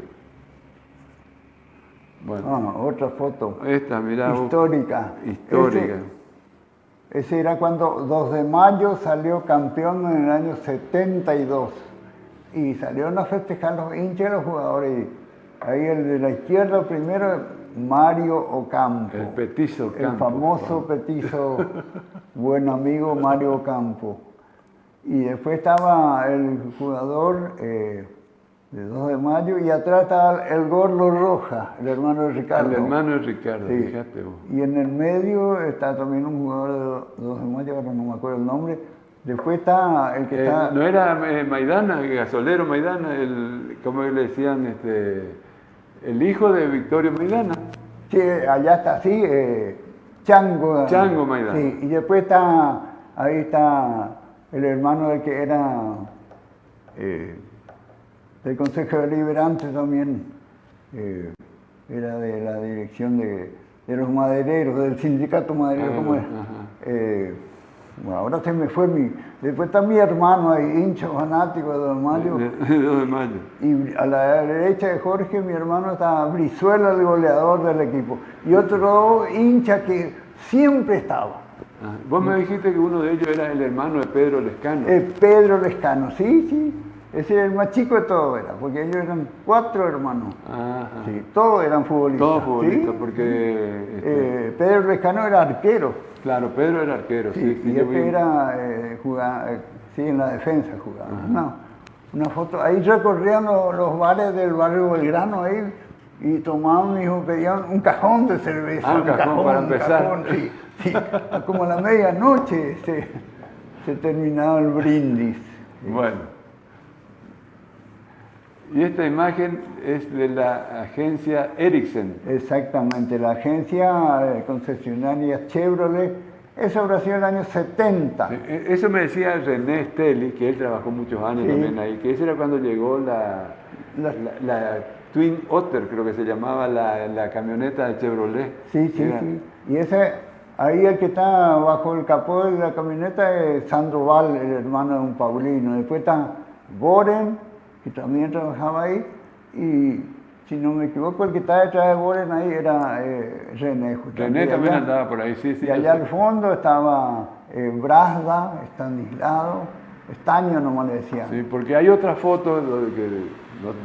Bueno, Otra foto esta, mirá vos. histórica. Histórica. Ese era cuando 2 de mayo salió campeón en el año 72. Y salieron a festejar los hinchas y los jugadores. Y ahí el de la izquierda primero, Mario Ocampo. El petizo El Ocampo. famoso petizo, buen amigo Mario Ocampo. Y después estaba el jugador de 2 de mayo y atrás estaba el Gordo Roja, el hermano de Ricardo. El hermano de Ricardo, Sí. fíjate vos. Y en el medio está también un jugador de 2 de mayo, ahora no me acuerdo el nombre. Después está el que está... ¿No era Maidana, Gasolero Maidana, como le decían, el hijo de Victorio Maidana? Sí, allá está, sí, Chango. Chango Maidana. Sí, y después ahí está el hermano del que era del Consejo Deliberante también, era de la dirección de los madereros, del sindicato maderero, ¿cómo es? Bueno, ahora se me fue Después está mi hermano ahí, hincha fanático de 2 de mayo. De 2 de mayo. Y a la derecha de Jorge, mi hermano, está Brizuela, el goleador del equipo. Y otro hincha que siempre estaba. Ah, vos me dijiste que uno de ellos era el hermano de Pedro Lescano. Pedro Lescano, sí. Ese era el más chico de todos, porque ellos eran 4 hermanos. Ajá. Sí, todos eran futbolistas. Todos futbolistas, ¿sí? porque... Pedro Lescano era arquero. Claro, Pedro era arquero, sí. Y yo este vi. era, sí, en la defensa jugaba. Una foto, ahí recorrían los bares del barrio Belgrano ahí y tomaban, pedían un cajón de cerveza. Un cajón para empezar. Sí. Como a la medianoche se terminaba el brindis. Bueno. Y esta imagen es de la agencia Ericsson. Exactamente, la agencia concesionaria Chevrolet, eso habrá sido en el año 70. Eso me decía René Stelli, que él trabajó muchos años Sí. también ahí, que ese era cuando llegó la Twin Otter, creo que se llamaba la camioneta de Chevrolet. Sí. Y ahí el que está bajo el capó de la camioneta es Sandro Val, el hermano de un Paulino. Después está Boren, que también trabajaba ahí, y si no me equivoco, el que estaba detrás de Boren ahí era René. René también andaba por ahí, sí. Y allá al fondo estaba Brasda, Estanislao, Estaño nomás le decían. Sí, porque hay otra foto que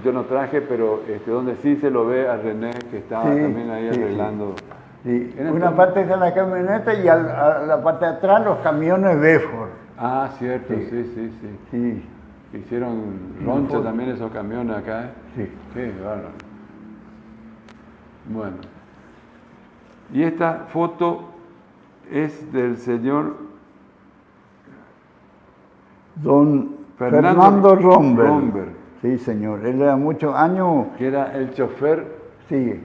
yo no traje, pero donde sí se lo ve a René, que estaba también ahí arreglando. Sí. Una parte está la camioneta y a la parte de atrás los camiones Bedford. Ah, cierto, sí. Hicieron roncha también esos camiones acá. Sí. Qué bárbaro. Bueno. Y esta foto es del señor Don Fernando Romberg. Sí, señor. Él era muchos años. Que era el chofer. Sí.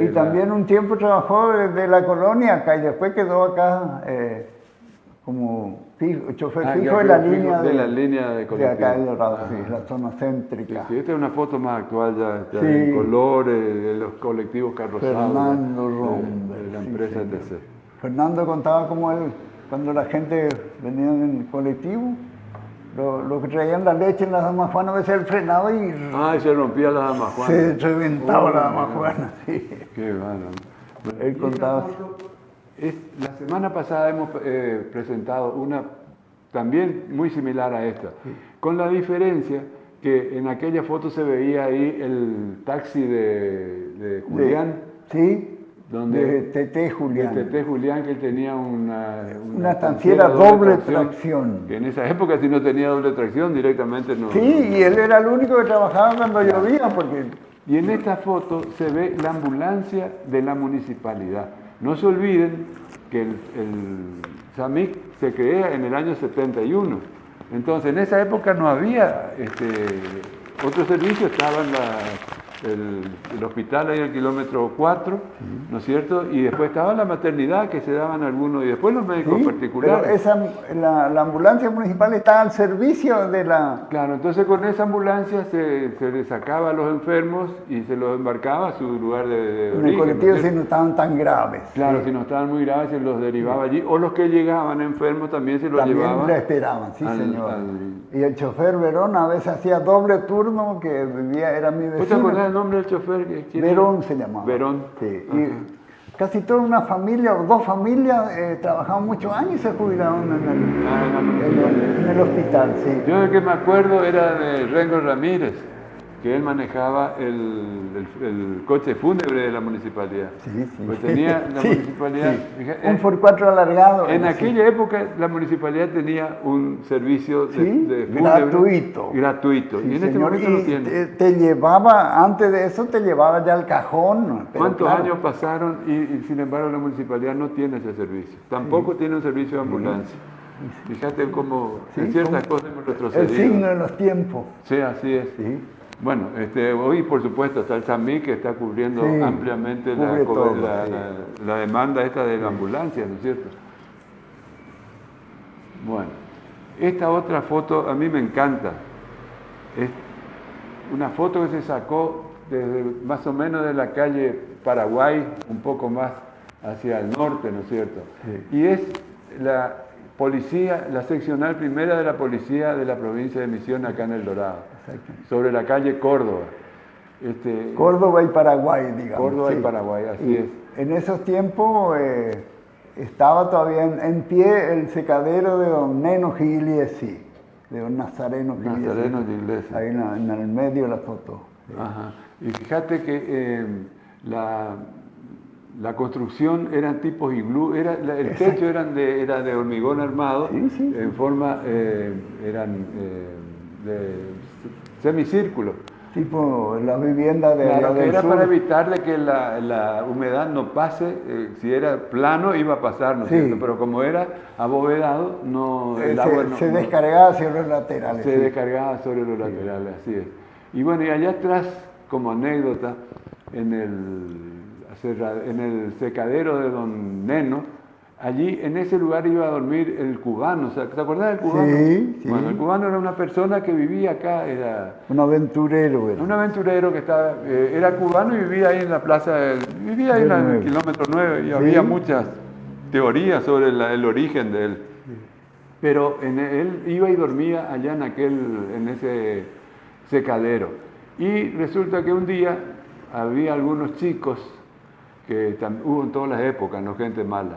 Y también un tiempo trabajó desde la colonia acá y después quedó acá como chofer fijo de la línea de colectivo. De acá del Dorado, la zona céntrica. Sí, esta es una foto más actual ya en colores, de los colectivos carrozados. Fernando Romberg. De la empresa TC. Fernando contaba como él, cuando la gente venía en el colectivo, lo que traían la leche en la dama Juana, a veces él frenaba y se rompía la dama Juana. Se reventaba la dama Juana, sí. Qué bárbaro. Él contaba. La semana pasada hemos presentado una también muy similar a esta, con la diferencia que en aquella foto se veía ahí el taxi de Julián. Sí. De TT Julián. De TT Julián, que él tenía una estanciera doble tracción. Que en esa época, si no tenía doble tracción, directamente no. Sí, y él era el único que trabajaba cuando llovía. Y en esta foto se ve la ambulancia de la municipalidad. No se olviden que el SAMIC se crea en el año 71. Entonces, en esa época no había otro servicio, estaba el hospital ahí en el kilómetro 4, ¿no es cierto? Y después estaba la maternidad que se daban algunos, y después los médicos particulares. Pero la ambulancia municipal estaba al servicio de la... Claro, entonces con esa ambulancia se les sacaba a los enfermos y se los embarcaba a su lugar de origen. En el colectivo si no estaban tan graves. Claro, si no estaban muy graves se los derivaba allí, o los que llegaban enfermos también se los llevaban. También le esperaban, sí señor. Y el chofer Verón a veces hacía doble turno, que vivía, era mi vecino. ¿Te acordás el nombre del chofer? Verón se llamaba. Verón. Sí. Y casi toda una familia o dos familias trabajaban muchos años y se jubilaron en el hospital. Sí. Yo el que me acuerdo era de Rengo Ramírez, que él manejaba el coche fúnebre de la municipalidad. Sí. Pues tenía la municipalidad... Un por 4 alargado. En aquella época la municipalidad tenía un servicio de fúnebre gratuito. Y en este momento no tiene. Te llevaba, antes de eso te llevaba ya al cajón. ¿Cuántos años pasaron y sin embargo la municipalidad no tiene ese servicio? Tampoco tiene un servicio de ambulancia. Fíjate cómo en ciertas cosas hemos retrocedido. El signo de los tiempos. Sí, así es. Sí. Bueno, hoy por supuesto está el SAMIC que está cubriendo ampliamente la demanda esta de la ambulancia, ¿no es cierto? Bueno, esta otra foto a mí me encanta. Es una foto que se sacó desde más o menos de la calle Paraguay, un poco más hacia el norte, ¿no es cierto? Sí. Y es la policía, la seccional primera de la policía de la provincia de Misiones acá en El Dorado, sobre la calle Córdoba. Córdoba y Paraguay, digamos. Córdoba y Paraguay, así es. En esos tiempos estaba todavía en pie el secadero de don Neno Gigliesi, de don Nazareno Gigliesi. Nazareno Gigliesi. Ahí en el medio de la foto. Sí. Ajá. Y fíjate que la construcción eran tipos iglú, el techo era de hormigón armado, en forma, eran de semicírculo. Tipo la vivienda de claro, del era sur. para evitar de que la humedad no pase, si era plano iba a pasar, ¿no es cierto? Pero como era abovedado, el agua no... Se descargaba sobre los laterales. Se descargaba sobre los laterales, así es. Y bueno, y allá atrás, como anécdota, en el secadero de don Neno, allí en ese lugar iba a dormir el cubano. O sea, ¿te acordás del cubano? Sí. Bueno, el cubano era una persona que vivía acá, era... Un aventurero. Un aventurero que estaba, era cubano y vivía ahí en la plaza, vivía ahí en el kilómetro 9 y había muchas teorías sobre el origen de él. Sí. Pero él iba y dormía allá en ese secadero. Y resulta que un día había algunos chicos que hubo en todas las épocas, no gente mala.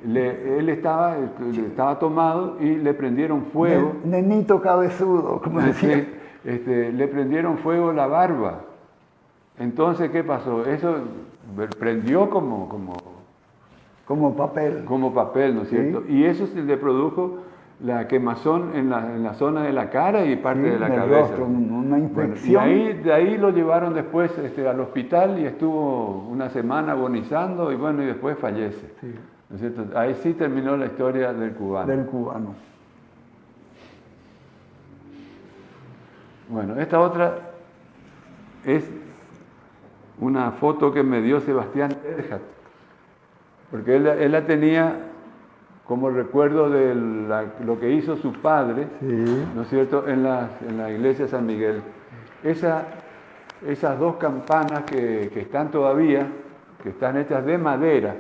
Él estaba tomado y le prendieron fuego. Nenito cabezudo, como decía. Le prendieron fuego la barba. Entonces, ¿qué pasó? Eso prendió como papel. Como papel, ¿no es cierto? Sí. Y eso se le produjo la quemazón en la zona de la cara y parte de la en el cabeza. rostro, una infección. Bueno, y de ahí lo llevaron después al hospital y estuvo una semana agonizando y bueno, y después fallece. Sí. ¿No es cierto? Ahí sí terminó la historia del cubano. Del cubano. Bueno, esta otra es una foto que me dio Sebastián Erhardt, porque él la tenía como recuerdo de lo que hizo su padre, Sí. ¿no es cierto?, en la iglesia de San Miguel. Esas dos campanas que están todavía, que están hechas de madera,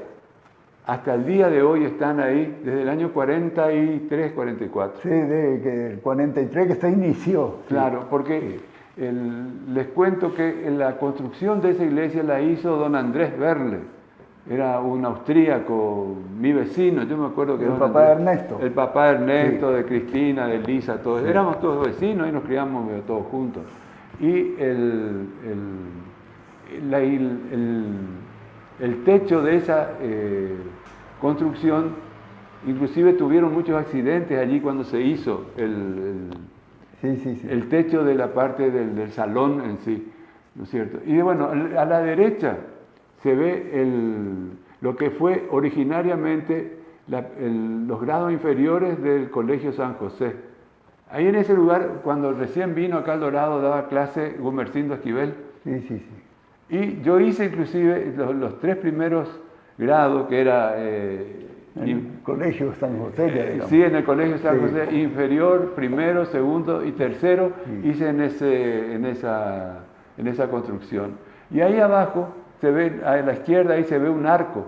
hasta el día de hoy están ahí, desde el año 43, 44. Sí, que el 43 que se inició. Claro, porque les cuento que la construcción de esa iglesia la hizo don Andrés Berle. Era un austríaco, mi vecino, yo me acuerdo que... El papá de Ernesto. El papá de Ernesto, Sí. de Cristina, de Lisa, todos. Sí. Éramos todos vecinos y nos criamos todos juntos. Y el techo de esa construcción, inclusive tuvieron muchos accidentes allí cuando se hizo el techo de la parte del salón en sí, ¿no es cierto? Y bueno, a la derecha se ve lo que fue originariamente los grados inferiores del Colegio San José. Ahí en ese lugar, cuando recién vino acá al Dorado, daba clase Gumersindo Esquivel. Sí. Y yo hice inclusive los 3 primeros grados, que era... En el Colegio San José, ya digamos. Sí, en el Colegio San Sí. José, inferior, primero, segundo y tercero, Sí. hice en esa construcción. Y ahí abajo, se ve, a la izquierda, ahí se ve un arco.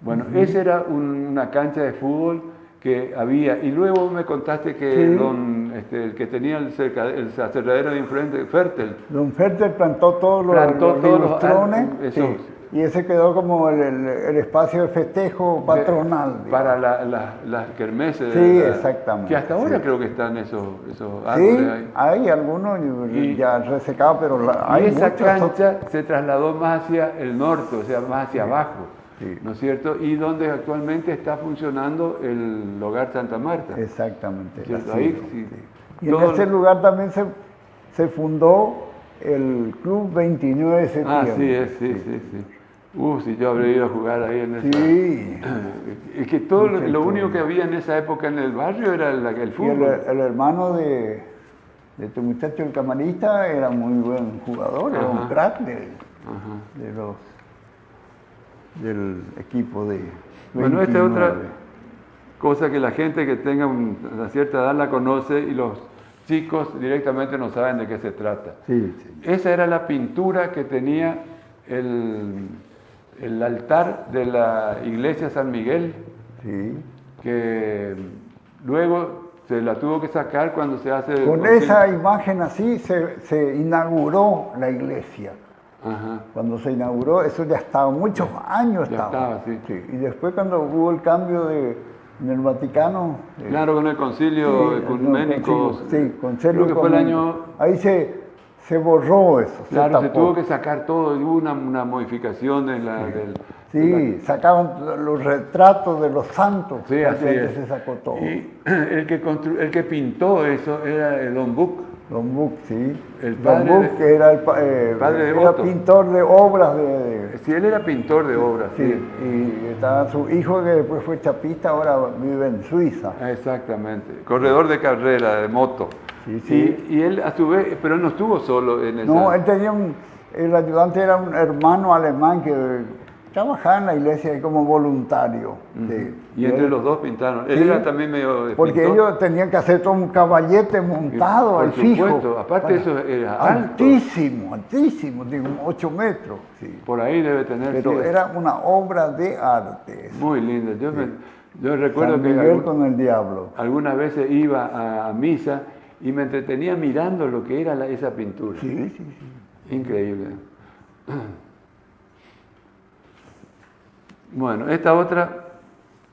Bueno, esa era una cancha de fútbol que había. Y luego me contaste que Sí. el que tenía el aserradero de enfrente, Fertel. Don Fertel plantó todos los ribostrones, esos, sí, y ese quedó como el espacio de festejo patronal. Para las kermeses. Sí, exactamente. Que hasta ahora sí. creo que están esos árboles Sí, ahí. hay algunos ya resecados, pero hay Y esa muchos cancha se trasladó más hacia el norte, o sea, más hacia abajo, sí. ¿no es cierto? Y donde actualmente está funcionando el Hogar Santa Marta. Exactamente. ¿Cierto? así, Ahí, sí. Y en ese lugar también se fundó el Club 29 de septiembre. Sí. Si yo habría ido a jugar ahí en esa... Sí. Es que todo lo único que había en esa época en el barrio era el Y fútbol. el hermano de este muchacho, el camarista, era muy buen jugador, era un crack del equipo de 29. Bueno, esta es otra cosa que la gente que tenga una cierta edad la conoce y los chicos directamente no saben de qué se trata. Sí. Esa era la pintura que tenía el altar de la iglesia San Miguel, Sí. que luego se la tuvo que sacar cuando se hace... Con esa imagen así se inauguró la iglesia. Ajá. Cuando se inauguró, eso ya estaba, muchos años Ya estaba. estaba, sí. Y después cuando hubo el cambio en el Vaticano... Claro, con el concilio ecuménico. Sí, concilio creo que fue el ecuménico. año... Ahí se borró eso. Claro, se tapó. tuvo que sacar todo, hubo una modificación de Sí, sacaban los retratos de los santos. Sí, así antes es. se sacó todo. Y el que pintó eso era el Don Buc. Don Buc, sí. El Don padre Buc, que era padre de era Boto. pintor de obras Sí, él era pintor de obras. sí. Y estaba su hijo que después fue chapista, ahora vive en Suiza. Exactamente. Corredor de carrera, de moto. Sí. Y él a su vez, pero él no estuvo solo en esa... No, él tenía el ayudante era un hermano alemán que trabajaba en la iglesia ahí como voluntario. Sí. Y entre los dos pintaron. Él Sí, era también medio de porque pintor. ellos tenían que hacer todo un caballete montado al Por fijo. supuesto, aparte eso era alto. Altísimo, digo, 8 metros. Sí. Por ahí debe tener... Pero sí, era una obra de arte. muy linda. Yo recuerdo San que Miguel con el diablo. algunas veces iba a misa y me entretenía mirando lo que era esa pintura. Sí. Increíble. Bueno, esta otra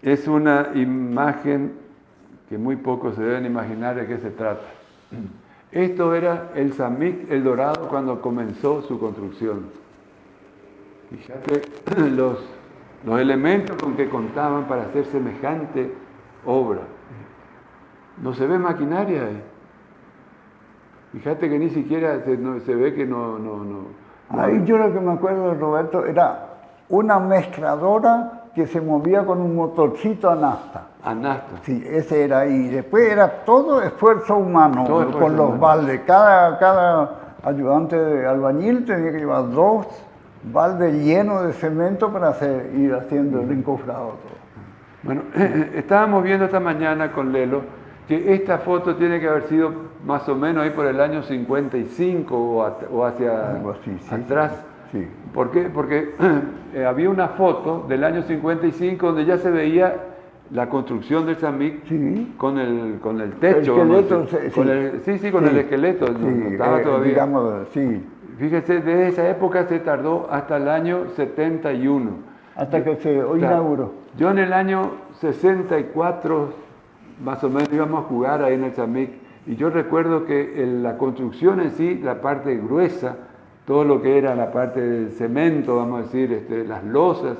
es una imagen que muy pocos se deben imaginar de qué se trata. Esto era el Samik El Dorado cuando comenzó su construcción. Fíjate los elementos con que contaban para hacer semejante obra. No se ve maquinaria ahí. Fíjate que ni siquiera se ve que no. Ahí yo lo que me acuerdo, Roberto, era una mezcladora que se movía con un motorcito a nafta. A nafta. Sí, ese era ahí. Después era todo esfuerzo humano, Todo esfuerzo con los humano. baldes. Cada ayudante de albañil tenía que llevar 2 baldes llenos de cemento para ir haciendo el encofrado todo. Bueno, estábamos viendo esta mañana con Lelo que esta foto tiene que haber sido más o menos ahí por el año 55 o hacia Algo así, sí, atrás. Sí. ¿Por qué? Porque había una foto del año 55 donde ya se veía la construcción del Samik Sí. con el techo. El esqueleto, vamos a decir. sí. Con el esqueleto. No estaba todavía. Digamos, sí. Fíjese, desde esa época se tardó hasta el año 71. Hasta que se Claro. inauguró. Yo en el año 64, más o menos, íbamos a jugar ahí en el Samik, y yo recuerdo que la construcción en sí, la parte gruesa, todo lo que era la parte del cemento, vamos a decir, las losas,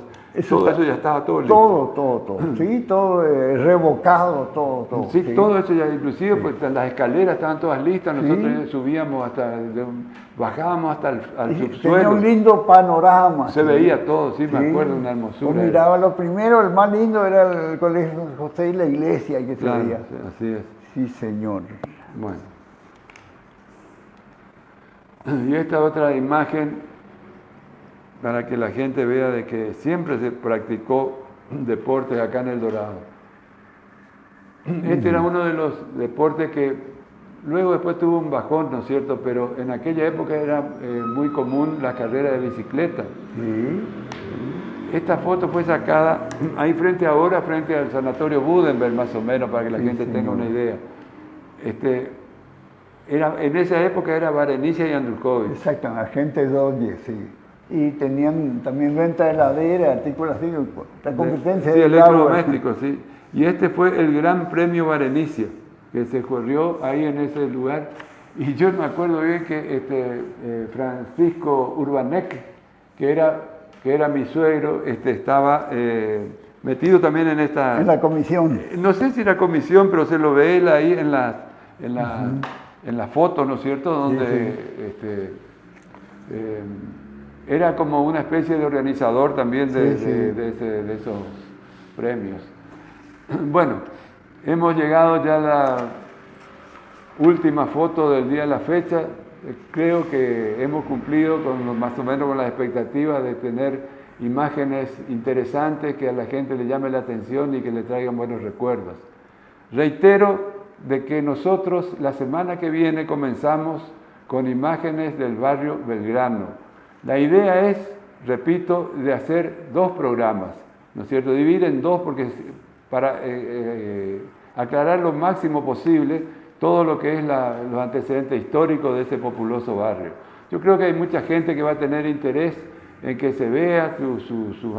todo eso ya estaba todo listo. Todo. Sí, todo revocado, todo. Sí, todo eso ya, inclusive pues, las escaleras estaban todas listas, nosotros Sí. subíamos bajábamos hasta al Tenía subsuelo. un lindo panorama. Se veía todo, sí, me acuerdo, una hermosura. Uno miraba lo primero, el más lindo era el colegio José y la iglesia que se Claro, veía. así es. Sí, señor. Bueno. Y esta otra imagen, para que la gente vea de que siempre se practicó deportes acá en El Dorado. Este era uno de los deportes que luego después tuvo un bajón, ¿no es cierto? Pero en aquella época era muy común la carrera de bicicleta. Sí. Esta foto fue sacada ahí frente al Sanatorio Budenberg, más o menos, para que la gente tenga una idea. En esa época era Varenicia y Andrukovic. Exacto, agente Dodge, sí. Y tenían también venta de heladera, artículos así, la competencia Sí, de electrodomésticos, sí. Y este fue el Gran Premio Varenicia, que se corrió ahí en ese lugar. Y yo me acuerdo bien que Francisco Urbanek, que era mi suegro, estaba metido también en esta... En la comisión. No sé si era comisión, pero se lo ve él ahí en la foto, ¿no es cierto? Donde era como una especie de organizador también de esos premios. Bueno, hemos llegado ya a la última foto del día de la fecha. Creo que hemos cumplido más o menos con las expectativas de tener imágenes interesantes que a la gente le llame la atención y que le traigan buenos recuerdos. Reitero de que nosotros la semana que viene comenzamos con imágenes del barrio Belgrano. La idea es, repito, de hacer 2 programas, ¿no es cierto? Dividir en 2 porque para aclarar lo máximo posible todo lo que es los antecedentes históricos de ese populoso barrio. Yo creo que hay mucha gente que va a tener interés en que se vea sus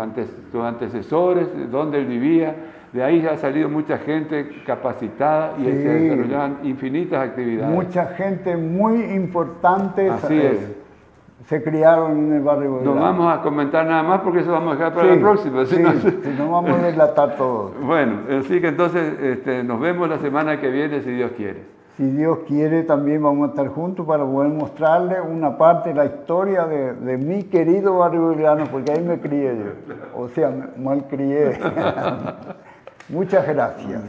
antecesores, dónde él vivía. De ahí ha salido mucha gente capacitada y se desarrollaban infinitas actividades. Mucha gente muy importante Así es. se criaron en el barrio Belgrano. No vamos a comentar nada más porque eso vamos a dejar para la próxima. Sí, no vamos a delatar todo. Bueno, así que entonces nos vemos la semana que viene si Dios quiere. Si Dios quiere, también vamos a estar juntos para poder mostrarle una parte de la historia de mi querido barrio Belgrano, porque ahí me crié yo. O sea, mal crié. Muchas gracias.